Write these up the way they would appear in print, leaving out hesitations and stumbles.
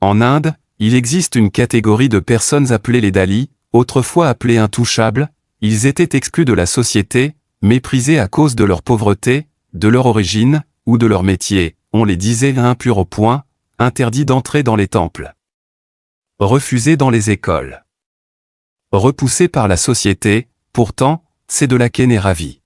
En Inde, il existe une catégorie de personnes appelées les Dalits, autrefois appelées intouchables. Ils étaient exclus de la société, méprisés à cause de leur pauvreté, de leur origine, ou de leur métier. On les disait impurs au point, interdits d'entrer dans les temples. Refusés dans les écoles. Repoussés par la société, pourtant, c'est de là qu'est né Ravi.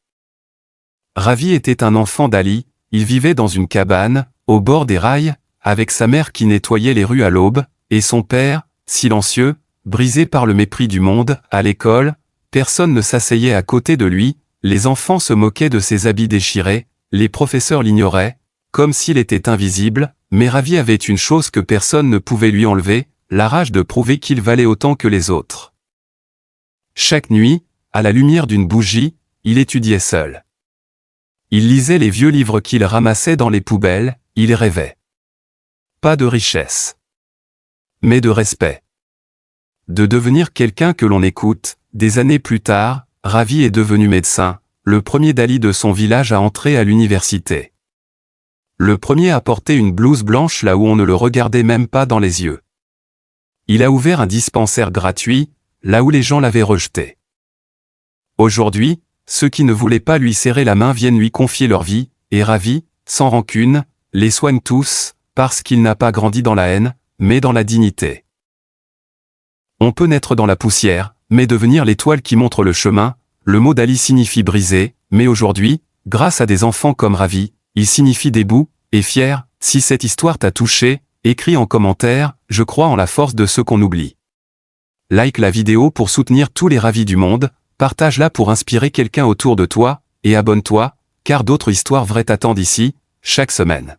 Ravi était un enfant Dalit, il vivait dans une cabane, au bord des rails, avec sa mère qui nettoyait les rues à l'aube, et son père, silencieux, brisé par le mépris du monde. À l'école, personne ne s'asseyait à côté de lui, les enfants se moquaient de ses habits déchirés, les professeurs l'ignoraient, comme s'il était invisible, mais Ravi avait une chose que personne ne pouvait lui enlever, la rage de prouver qu'il valait autant que les autres. Chaque nuit, à la lumière d'une bougie, il étudiait seul. Il lisait les vieux livres qu'il ramassait dans les poubelles, il rêvait. Pas de richesse. Mais de respect. De devenir quelqu'un que l'on écoute. Des années plus tard, Ravi est devenu médecin, le premier Dalit de son village à entrer à l'université. Le premier à porter une blouse blanche là où on ne le regardait même pas dans les yeux. Il a ouvert un dispensaire gratuit, là où les gens l'avaient rejeté. Aujourd'hui, ceux qui ne voulaient pas lui serrer la main viennent lui confier leur vie, et Ravi, sans rancune, les soigne tous, parce qu'il n'a pas grandi dans la haine, mais dans la dignité. On peut naître dans la poussière, mais devenir l'étoile qui montre le chemin. Le mot Dalit signifie briser, mais aujourd'hui, grâce à des enfants comme Ravi, il signifie debout et fier. Si cette histoire t'a touché, écris en commentaire, je crois en la force de ceux qu'on oublie. Like la vidéo pour soutenir tous les Ravis du monde, partage-la pour inspirer quelqu'un autour de toi, et abonne-toi, car d'autres histoires vraies t'attendent ici, chaque semaine.